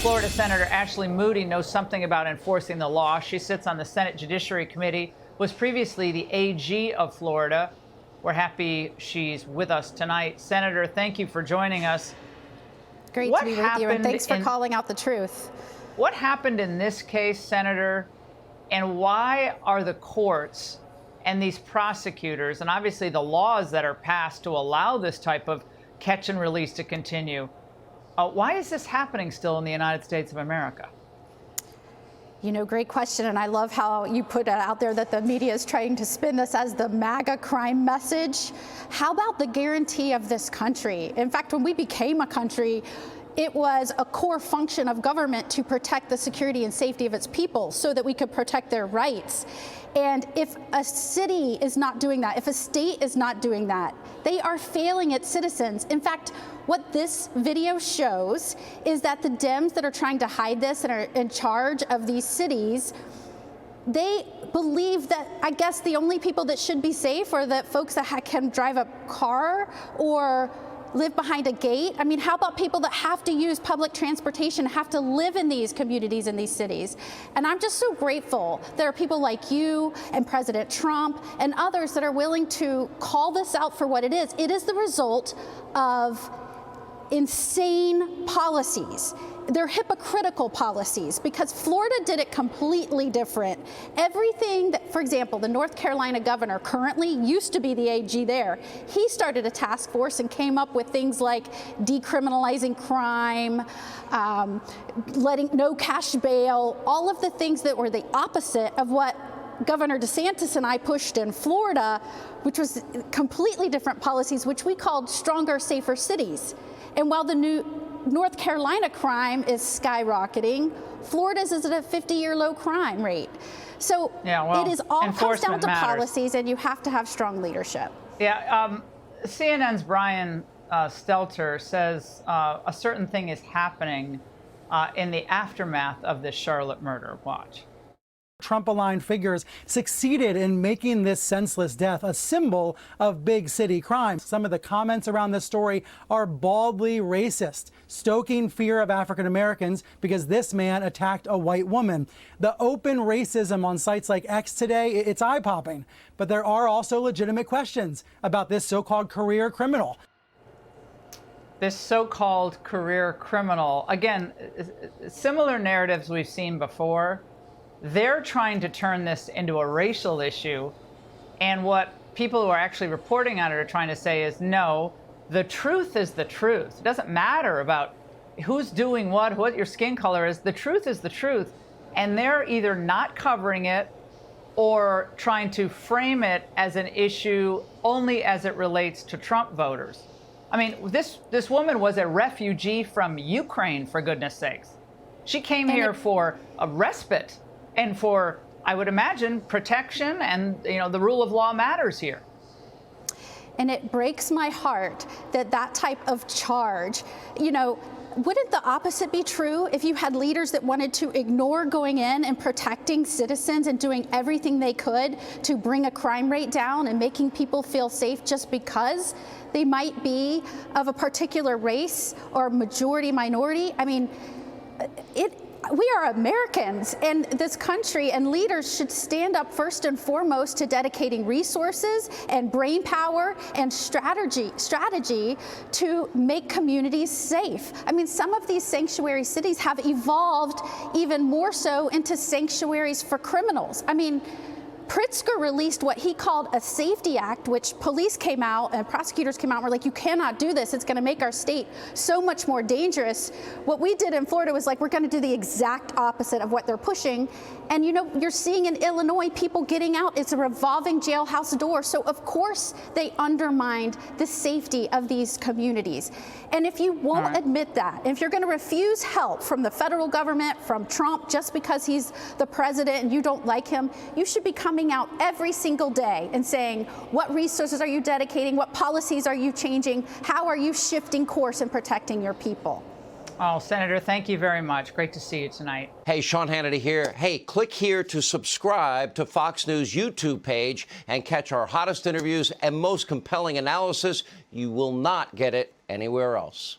Florida Senator Ashley Moody knows something about enforcing the law. She sits on the Senate Judiciary Committee, was previously the AG of Florida. We're happy she's with us tonight. Senator, thank you for joining us. Great to be with you, and thanks for calling out the truth. What happened in this case, Senator, and why are the courts and these prosecutors, and obviously the laws that are passed to allow this type of catch and release to continue, why is this happening still in the United States of America? You know, great question, and I love how you put it out there that the media is trying to spin this as the MAGA crime message. How about the guarantee of this country? In fact, when we became a country, it was a core function of government to protect the security and safety of its people so that we could protect their rights. And if a city is not doing that, if a state is not doing that, they are failing its citizens. In fact, what this video shows is that the Dems that are trying to hide this and are in charge of these cities, they believe that, I guess, the only people that should be safe are the folks that can drive a car or live behind a gate. I mean, how about people that have to use public transportation, have to live in these communities, in these cities? And I'm just so grateful there are people like you and President Trump and others that are willing to call this out for what it is. It is the result of insane policies. They're hypocritical policies because Florida did it completely different. Everything that, for example, the North Carolina governor currently used to be the AG there. He started a task force and came up with things like decriminalizing crime, letting no cash bail, all of the things that were the opposite of what Governor DeSantis and I pushed in Florida, which was completely different policies, which we called stronger, safer cities. And while the new North Carolina crime is skyrocketing, Florida's is at a 50-year low crime rate. So it is all comes down to policies, and you have to have strong leadership. Yeah, CNN's Brian Stelter says a certain thing is happening in the aftermath of this Charlotte murder. Watch. Trump-aligned figures succeeded in making this senseless death a symbol of big city crime. Some of the comments around this story are baldly racist, stoking fear of African Americans because this man attacked a white woman. The open racism on sites like X today, it's eye-popping. But there are also legitimate questions about this so-called career criminal. This so-called career criminal, again, similar narratives we've seen before. They're trying to turn this into a racial issue, and what people who are actually reporting on it are trying to say is, no, the truth is the truth. It doesn't matter about who's doing what your skin color is. The truth is the truth, and they're either not covering it or trying to frame it as an issue only as it relates to Trump voters. I mean, this woman was a refugee from Ukraine, for goodness sakes. She came here for a respite and for, I would imagine, protection, and the rule of law matters here. And it breaks my heart that that type of charge, wouldn't the opposite be true if you had leaders that wanted to ignore going in and protecting citizens and doing everything they could to bring a crime rate down and making people feel safe just because they might be of a particular race or majority minority? I mean, we are Americans, and this country and leaders should stand up first and foremost to dedicating resources and brain power and strategy to make communities safe. I mean, some of these sanctuary cities have evolved even more so into sanctuaries for criminals. I mean, Pritzker released what he called a safety act, which police came out and prosecutors came out and were like, you cannot do this. It's going to make our state so much more dangerous. What we did in Florida was like, we're going to do the exact opposite of what they're pushing. And you're seeing in Illinois people getting out. It's a revolving jailhouse door. So of course they undermined the safety of these communities. And if you won't admit that, if you're going to refuse help from the federal government, from Trump, just because he's the president and you don't like him, you should be coming out every single day and saying, what resources are you dedicating? What policies are you changing? How are you shifting course and protecting your people? Oh, Senator, thank you very much. Great to see you tonight. Hey, Sean Hannity here. Hey, click here to subscribe to Fox News YouTube page and catch our hottest interviews and most compelling analysis. You will not get it anywhere else.